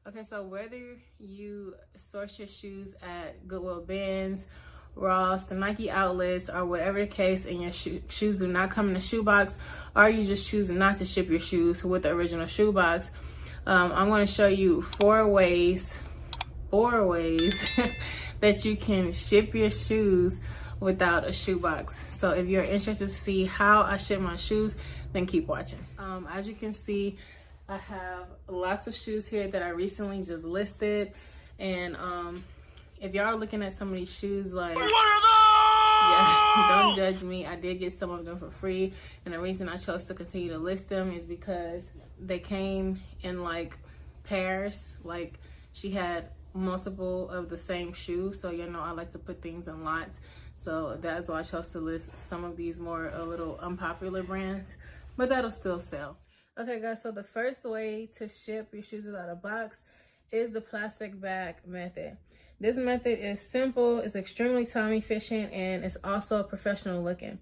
Okay, so whether you source your shoes at Goodwill Bins, Ross, the Nike outlets, or whatever the case, and your shoes do not come in a shoebox, or you just choose not to ship your shoes with the original shoebox, I'm going to show you four ways that you can ship your shoes without a shoebox. So if you're interested to see how I ship my shoes, then keep watching. As you can see, I have lots of shoes here that I recently just listed, and if y'all are looking at some of these shoes, like, yeah, don't judge me. I did get some of them for free, and the reason I chose to continue to list them is because they came in like pairs. Like, she had multiple of the same shoe, so you know I like to put things in lots, so that's why I chose to list some of these more a little unpopular brands, but that'll still sell. Okay guys, so the first way to ship your shoes without a box is the plastic bag method. This method is simple, it's extremely time efficient, and it's also professional looking.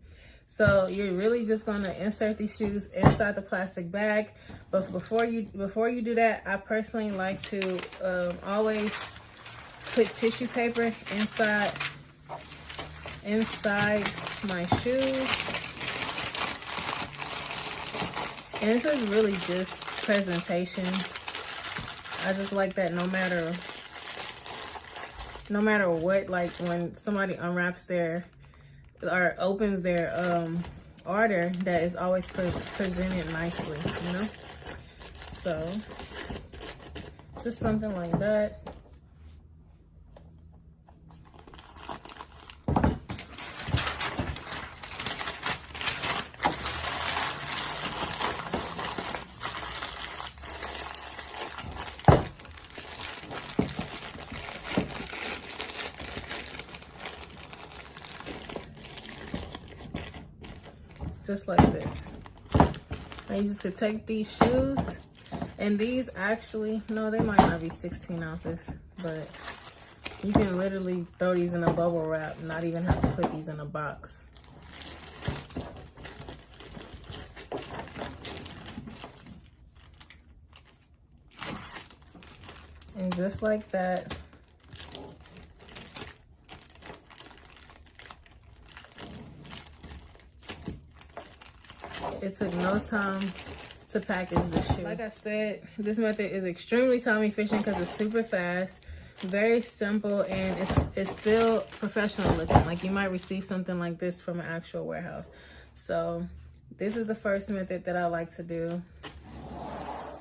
So you're really just going to insert these shoes inside the plastic bag. But before you do that, I personally like to always put tissue paper inside my shoes. And this is really just presentation. I just like that no matter what, like when somebody unwraps their or opens their order, that is always presented nicely, you know? So just something like that. Just like this. Now you just could take these shoes, and these actually, no, they might not be 16 ounces, but you can literally throw these in a bubble wrap, not even have to put these in a box. And just like that, it took no time to package this shoe. Like I said, this method is extremely time efficient because it's super fast, very simple, and it's still professional looking. Like you might receive something like this from an actual warehouse. So this is the first method that I like to do.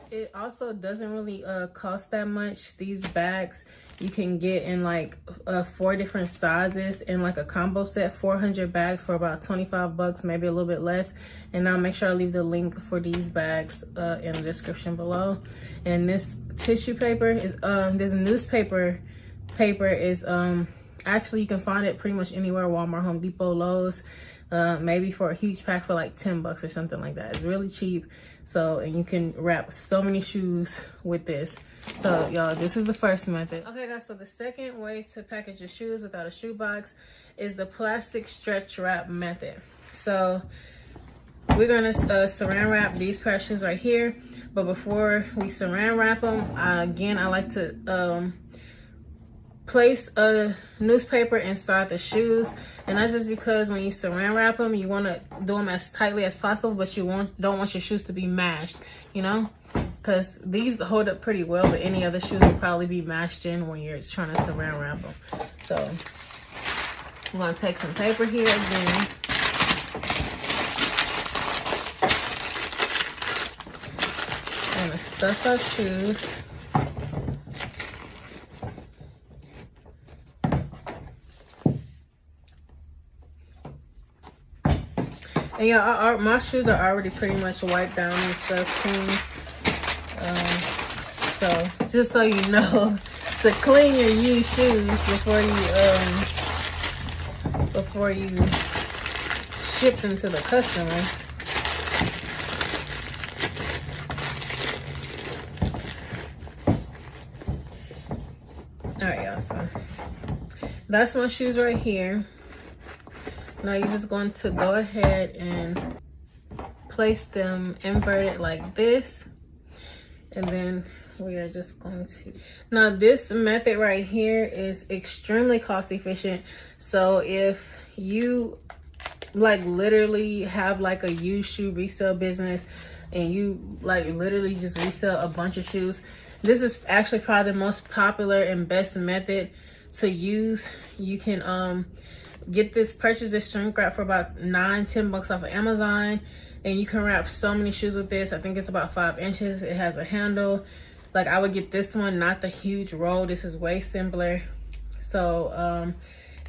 It also doesn't really cost that much. These bags you can get in like 4 different sizes in like a combo set, 400 bags for about 25 bucks, maybe a little bit less. And I'll make sure I leave the link for these bags in the description below. And this tissue paper is this newspaper paper is actually, you can find it pretty much anywhere: Walmart, Home Depot, Lowe's, maybe for a huge pack for like 10 bucks or something like that. It's really cheap. So, and you can wrap so many shoes with this. So y'all, this is the first method. Okay guys, so the second way to package your shoes without a shoebox is the plastic stretch wrap method. So we're gonna saran wrap these pair of shoes right here. But before we saran wrap them, again, I like to place a newspaper inside the shoes. And that's just because when you saran wrap them, you want to do them as tightly as possible, but you don't want your shoes to be mashed, you know, because these hold up pretty well, but any other shoes will probably be mashed in when you're trying to saran wrap them. So I'm going to take some paper here again. I'm going to stuff our shoes. And yeah, my shoes are already pretty much wiped down and stuff, clean. So just so you know, to clean your used shoes before you ship them to the customer. All right, y'all. So that's my shoes right here. Now you're just going to go ahead and place them inverted like this, and then we are just going to, now this method right here is extremely cost efficient. So if you like literally have like a used shoe resale business and you like literally just resell a bunch of shoes, this is actually probably the most popular and best method to use. You can purchase this shrink wrap for about $9-10 off of Amazon, and you can wrap so many shoes with this. I think it's about 5 inches. It has a handle. Like I would get this one, not the huge roll. This is way simpler. So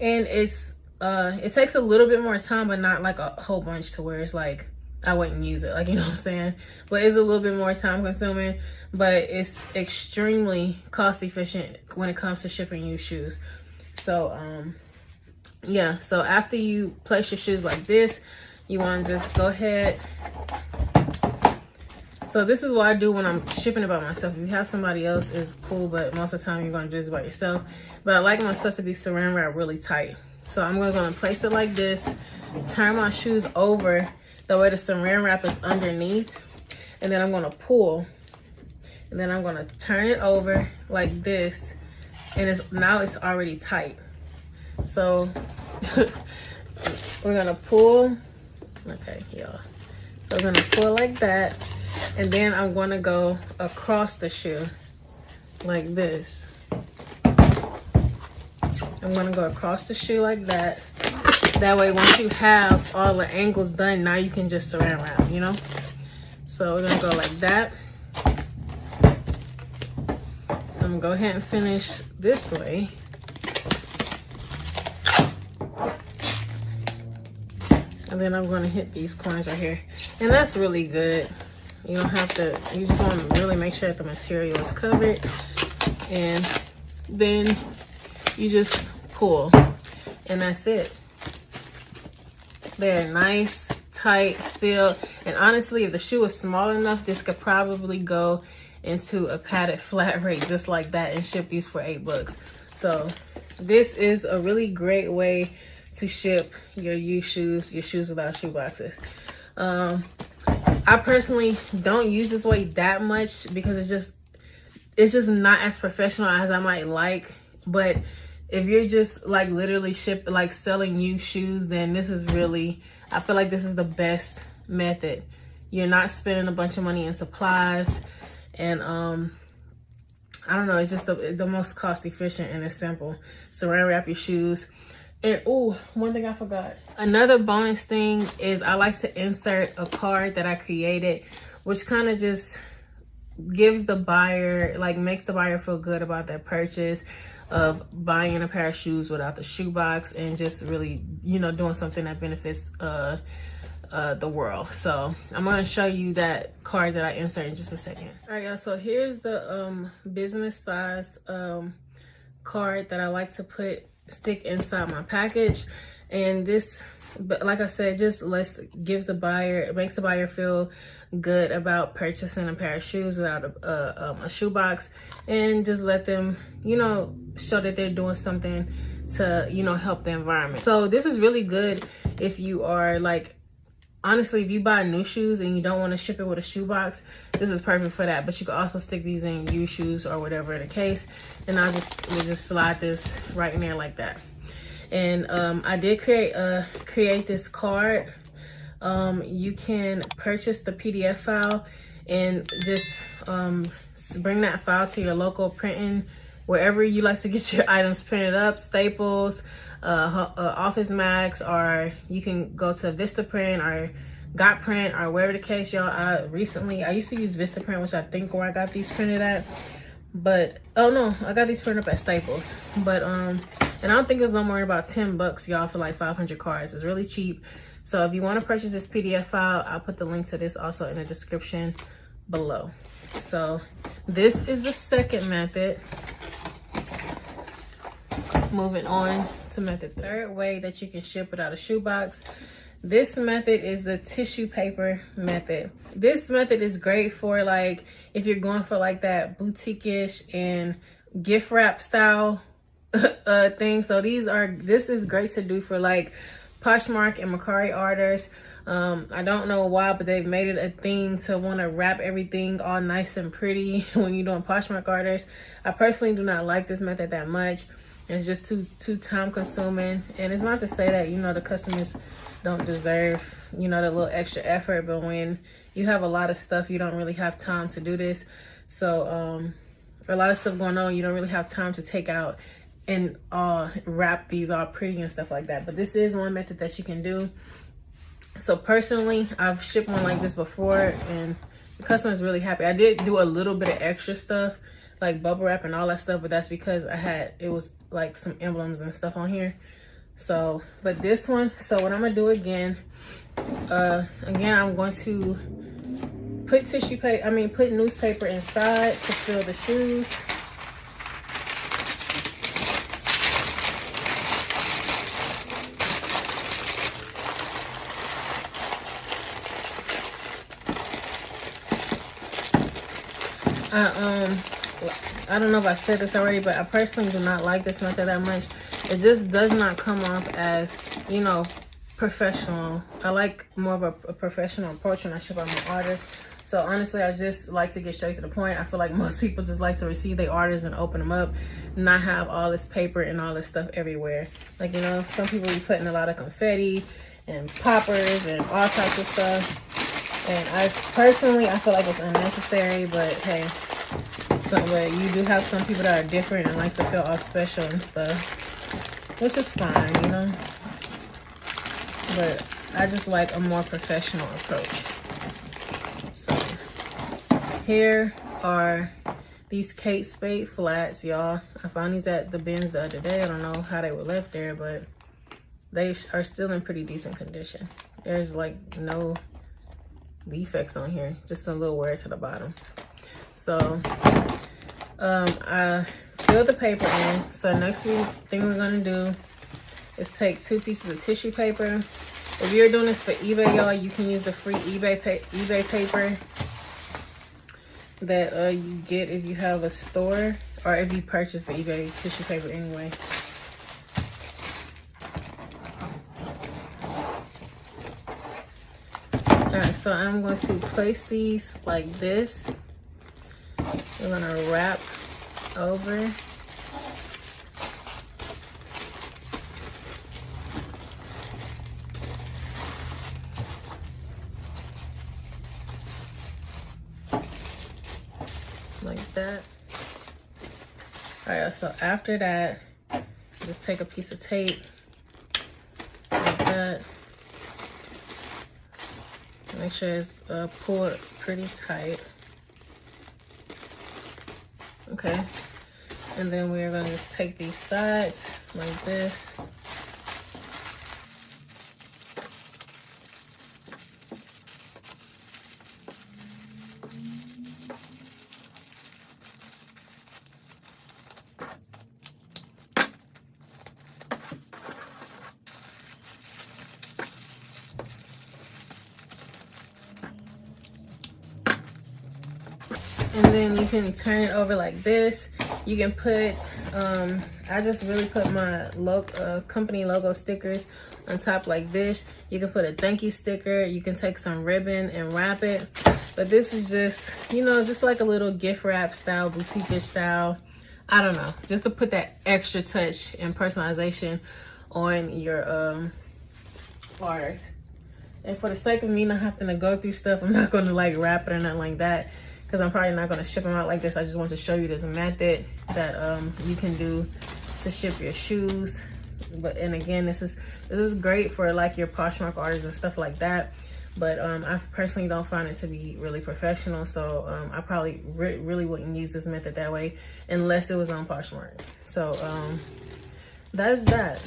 and it takes a little bit more time, but not like a whole bunch to where it's like I wouldn't use it, like, you know what I'm saying? But it's a little bit more time consuming, but it's extremely cost efficient when it comes to shipping used shoes. So yeah, so after you place your shoes like this, you want to just go ahead. So this is what I do when I'm shipping it by myself. If you have somebody else, it's cool, but most of the time you're going to do this by yourself. But I like my stuff to be saran wrap really tight. So I'm going to place it like this, turn my shoes over the way the saran wrap is underneath, and then I'm going to pull, and then I'm going to turn it over like this, and now it's already tight. So we're going to pull. Okay, y'all. So I'm going to pull like that, and then I'm going to go across the shoe like this. I'm going to go across the shoe like that. That way, once you have all the angles done, now you can just saran wrap, you know? So we're going to go like that. I'm going to go ahead and finish this way. And then I'm going to hit these corners right here. And that's really good. You don't have to, you just want to really make sure that the material is covered. And then you just pull. And that's it. They're nice, tight, sealed. And honestly, if the shoe is small enough, this could probably go into a padded flat rate just like that and ship these for $8. So this is a really great way to ship your used shoes, your shoes without shoe boxes. I personally don't use this way that much because it's just not as professional as I might like. But if you're just like literally selling used shoes, then this is really, I feel like this is the best method. You're not spending a bunch of money in supplies, and I don't know, it's just the most cost efficient, and it's simple. Saran wrap your shoes. And oh, one thing I forgot. Another bonus thing is I like to insert a card that I created, which kind of just gives the buyer, like makes the buyer feel good about their purchase of buying a pair of shoes without the shoe box, and just really, you know, doing something that benefits the world. So I'm going to show you that card that I insert in just a second. All right, y'all, so here's the business size card that I like to stick inside my package. And this, but like I said, just makes the buyer feel good about purchasing a pair of shoes without a shoe box, and just let them, you know, show that they're doing something to, you know, help the environment. So this is really good if you are like, honestly, if you buy new shoes and you don't want to ship it with a shoe box, this is perfect for that. But you can also stick these in used shoes or whatever the case. And we'll just slide this right in there like that. And I did create this card. You can purchase the PDF file and just bring that file to your local printing, wherever you like to get your items printed up, Staples, Office Max, or you can go to Vistaprint or Got Print or wherever the case, y'all. I used to use Vistaprint, which I think where I got these printed at, but oh no, I got these printed up at Staples. But and I don't think it's no more than about $10, y'all, for like 500 cards. It's really cheap. So if you want to purchase this PDF file, I'll put the link to this also in the description below. So this is the second method. Moving on to method third way that you can ship without a shoebox. This method is the tissue paper method. This method is great for like if you're going for like that boutique-ish and gift wrap style thing. So this is great to do for like Poshmark and Mercari orders, I don't know why, but they've made it a thing to want to wrap everything all nice and pretty when you're doing Poshmark orders. I personally do not like this method that much. It's just too time consuming. And it's not to say that, you know, the customers don't deserve, you know, the little extra effort, but when you have a lot of stuff, you don't really have time to do this. So a lot of stuff going on, you don't really have time to take out and wrap these all pretty and stuff like that. But this is one method that you can do. So personally, I've shipped one like this before and the customer's really happy. I did do a little bit of extra stuff like bubble wrap and all that stuff, but that's because it was like some emblems and stuff on here. So, but this one, so what I'm gonna do again, I'm going to put put newspaper inside to fill the shoes. I don't know if I said this already, but I personally do not like this method that much. It just does not come off as, you know, professional. I like more of a professional approach when I ship out my orders. So honestly, I just like to get straight to the point. I feel like most people just like to receive their orders and open them up, not have all this paper and all this stuff everywhere. Like, you know, some people be putting a lot of confetti and poppers and all types of stuff. And I feel like it's unnecessary, but hey, but you do have some people that are different and like to feel all special and stuff, which is fine, you know. But I just like a more professional approach. So here are these Kate Spade flats, y'all. I found these at the bins the other day. I don't know how they were left there, but they are still in pretty decent condition. There's like no defects on here, just a little wear to the bottoms. So I filled the paper in. So next thing we're gonna do is take 2 pieces of tissue paper. If you're doing this for eBay, y'all, you can use the free eBay paper that you get if you have a store or if you purchase the eBay tissue paper anyway. Alright, so I'm going to place these like this. We're gonna wrap over. Like that. Alright, so after that, just take a piece of tape like that. Make sure it's pulled pretty tight. Okay, and then we're gonna just take these sides like this. And then you can turn it over like this. You can put, I just really put my company logo stickers on top like this. You can put a thank you sticker. You can take some ribbon and wrap it. But this is just, you know, just like a little gift wrap style, boutique-ish style. I don't know, just to put that extra touch and personalization on your orders. And for the sake of me not having to go through stuff, I'm not gonna like wrap it or nothing like that, because I'm probably not going to ship them out like this. I just want to show you this method that you can do to ship your shoes. And again, this is great for like your Poshmark orders and stuff like that. But I personally don't find it to be really professional. So I probably really wouldn't use this method that way unless it was on Poshmark. So that's that.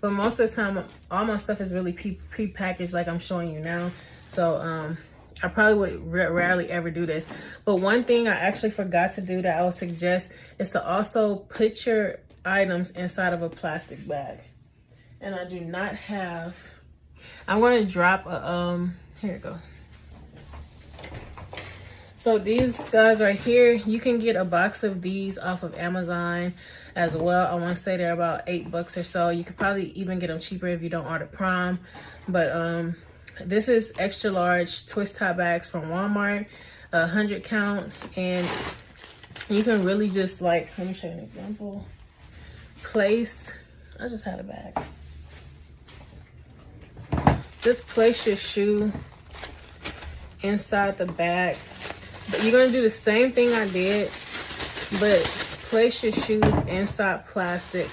But most of the time, all my stuff is really pre-packaged like I'm showing you now. So I probably would rarely ever do this. But one thing I actually forgot to do that I would suggest is to also put your items inside of a plastic bag. And I do not have, I'm going to drop a, here we go. So these guys right here, you can get a box of these off of Amazon as well. I want to say they're about $8 or so. You could probably even get them cheaper if you don't order Prime. But This is extra large twist tie bags from Walmart, 100 count, and you can really just like, let me show you an example. Place, I just had a bag. Just place your shoe inside the bag. But you're gonna do the same thing I did, but place your shoes inside plastic.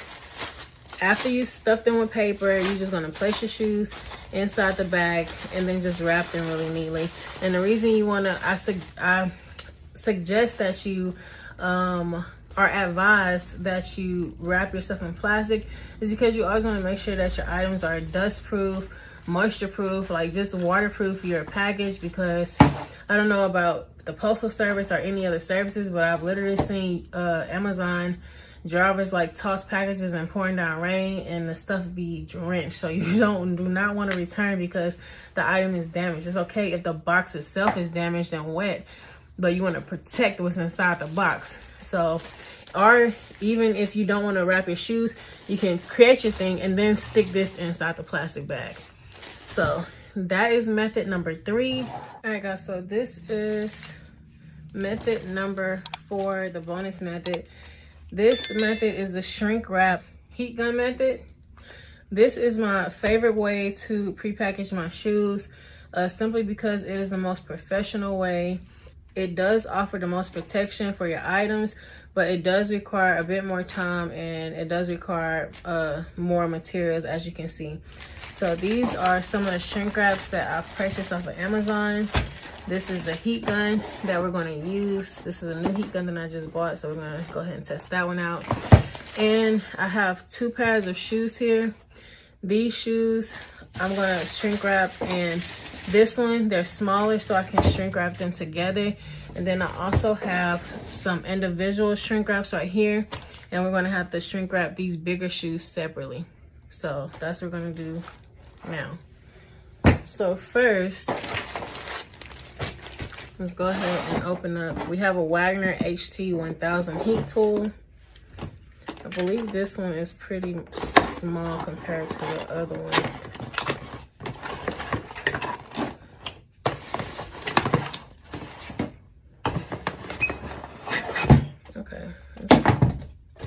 After you stuff them with paper, you're just gonna place your shoes inside the bag and then just wrap them really neatly. And the reason you wanna, I suggest that you are advised that you wrap your stuff in plastic is because you always wanna make sure that your items are dust proof, moisture proof, like just waterproof your package, because I don't know about the postal service or any other services, but I've literally seen Amazon drivers like toss packages and pouring down rain and the stuff be drenched. So you do not want to return because the item is damaged. It's okay if the box itself is damaged and wet, but you want to protect what's inside the box. So, or even if you don't want to wrap your shoes, you can create your thing and then stick this inside the plastic bag. So that is method number 3. All right, guys, so this is method number 4, the bonus method. This method is the shrink wrap heat gun method. This is my favorite way to prepackage my shoes, simply because it is the most professional way. It does offer the most protection for your items, but it does require a bit more time and it does require more materials, as you can see. So these are some of the shrink wraps that I've purchased off of Amazon. This is the heat gun that we're going to use. This is a new heat gun that I just bought, so we're going to go ahead and test that one out. And I have 2 pairs of shoes here. These shoes I'm going to shrink wrap, and this one, they're smaller, so I can shrink wrap them together. And then I also have some individual shrink wraps right here, and we're going to have to shrink wrap these bigger shoes separately. So that's what we're going to do now. So first, let's go ahead and open up. We have a Wagner HT 1000 heat tool. I believe this one is pretty small compared to the other one. Okay,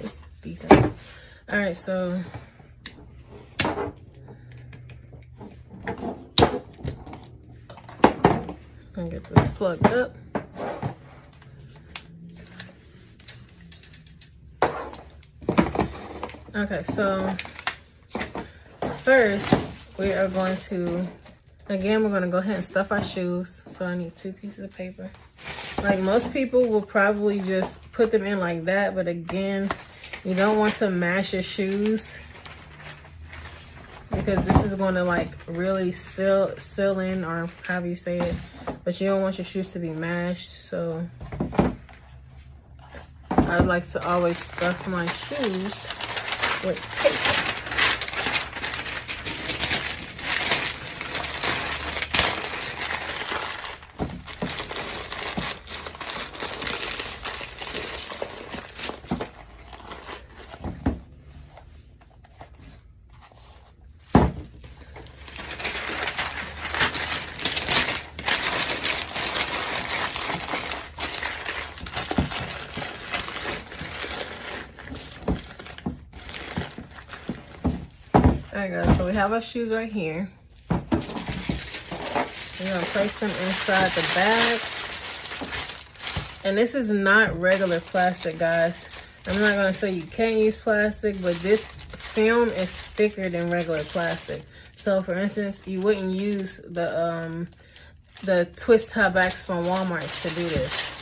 it's decent. All right, so I'm gonna get this plugged up. Okay, so first we are going to, again, we're going to go ahead and stuff our shoes. So I need 2 pieces of paper. Like most people will probably just put them in like that, but again, you don't want to mash your shoes because this is going to like really seal in, or however you say it, but you don't want your shoes to be mashed. So I like to always stuff my shoes with paper. Alright guys, so we have our shoes right here. We're gonna place them inside the bag. And this is not regular plastic, guys. I'm not gonna say you can't use plastic, but this film is thicker than regular plastic. So for instance, you wouldn't use the twist tie backs from Walmart to do this.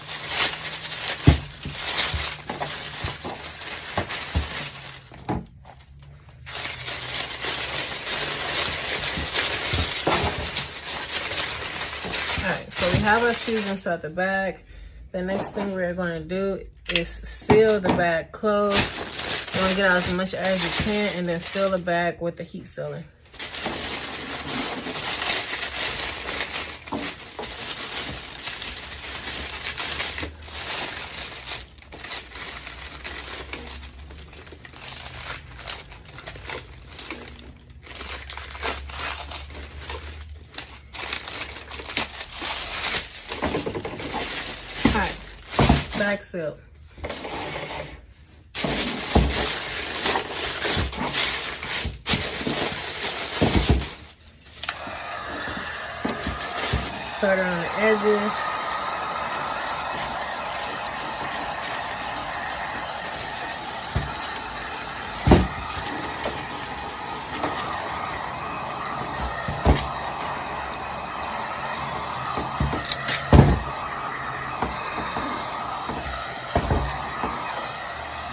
Alright, so we have our shoes inside the bag. The next thing we're going to do is seal the bag closed. You want to get out as much air as you can and then seal the bag with the heat sealer. black silk. Start on the edges.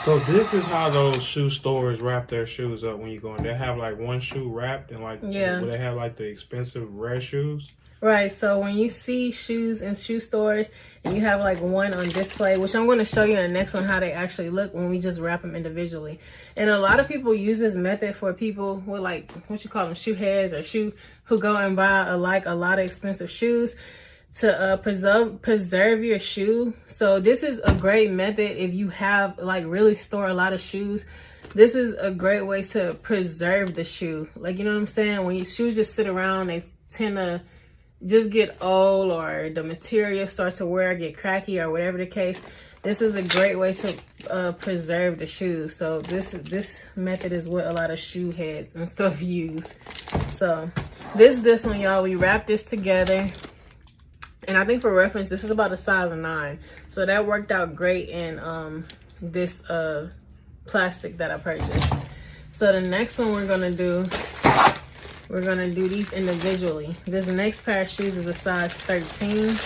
So this is how those shoe stores wrap their shoes up when you go in. They have like one shoe wrapped and like, yeah, they have like the expensive red shoes. Right, so when you see shoes in shoe stores and you have like one on display, which I'm going to show you in the next one how they actually look when we just wrap them individually. And a lot of people use this method for people with like, what you call them, shoe heads or who go and buy a lot of expensive shoes to preserve your shoe. So this is a great method if you have like really store a lot of shoes. This is a great way to preserve the shoe. Like, you know what I'm saying? When your shoes just sit around, they tend to just get old, or the material starts to wear, get cracky, or whatever the case. This is a great way to preserve the shoes. So this method is what a lot of shoe heads and stuff use. So this one, y'all, we wrap this together. And I think for reference, this is about a size of 9. So that worked out great in this plastic that I purchased. So the next one we're gonna do these individually. This next pair of shoes is a size 13.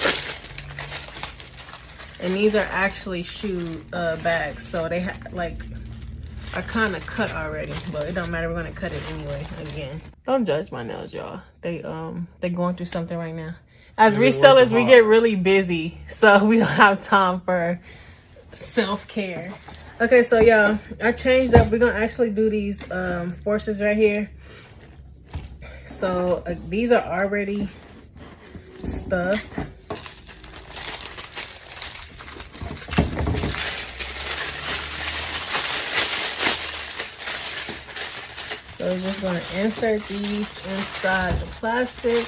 And these are actually shoe bags. So they are kind of cut already, but it don't matter, we're gonna cut it anyway. Again, don't judge my nails, y'all. They going through something right now. As resellers, we get really busy, so we don't have time for self-care. Okay, so y'all, I changed up. We're gonna actually do these forces right here. So these are already stuffed. So we're just gonna insert these inside the plastic.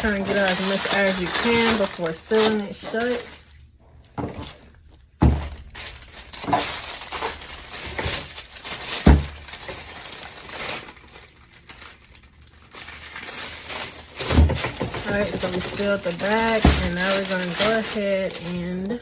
Trying to get out as much air as you can before sealing it shut. Alright, so we sealed the back, and now we're going to go ahead and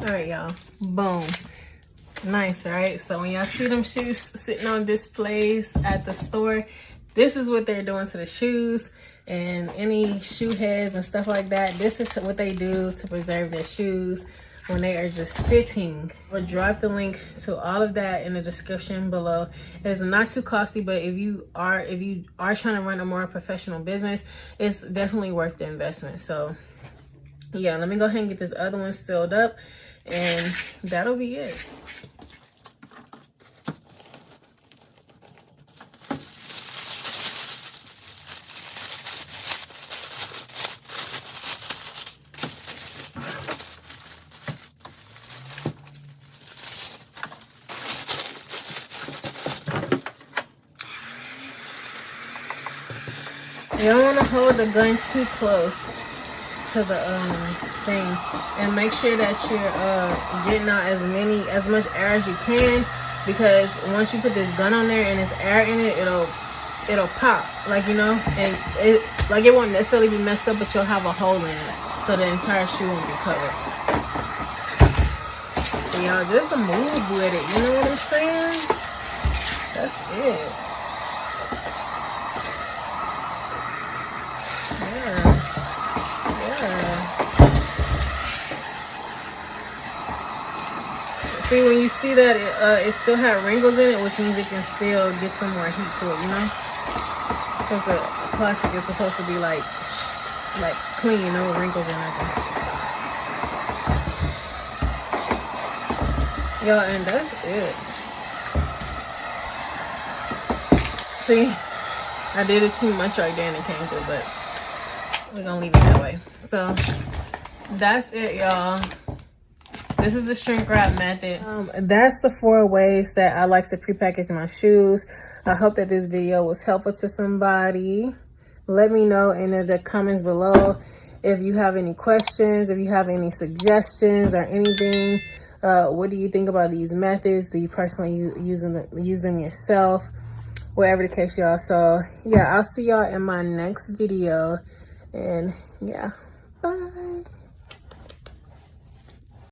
alright, y'all, boom. Nice, right? So when y'all see them shoes sitting on displays at the store, this is what they're doing to the shoes. And any shoe heads and stuff like that, this is what they do to preserve their shoes when they are just sitting. We'll drop the link to all of that in the description below. It's not too costly, but if you are trying to run a more professional business, it's definitely worth the investment. So yeah, let me go ahead and get this other one sealed up, and that'll be it. You don't want to hold the gun too close to the thing, and make sure that you're getting out as much air as you can, because once you put this gun on there and there's air in it, it'll pop, like, you know, and it won't necessarily be messed up, but you'll have a hole in it, so the entire shoe won't be covered. So y'all, just move with it, you know what I'm saying? That's it. See, when you see that it still had wrinkles in it, which means it can still get some more heat to it, you know? Because the plastic is supposed to be like clean, no wrinkles or nothing. Yo, and that's it. See, I did it too much right there and it came through, but we're gonna leave it that way. So that's it, y'all. This is the shrink wrap method. That's the 4 ways that I like to prepackage my shoes. I hope that this video was helpful to somebody. Let me know in the comments below if you have any questions, if you have any suggestions or anything. What do you think about these methods? Do you personally use them yourself? Whatever the case, y'all. So yeah, I'll see y'all in my next video. And yeah, bye.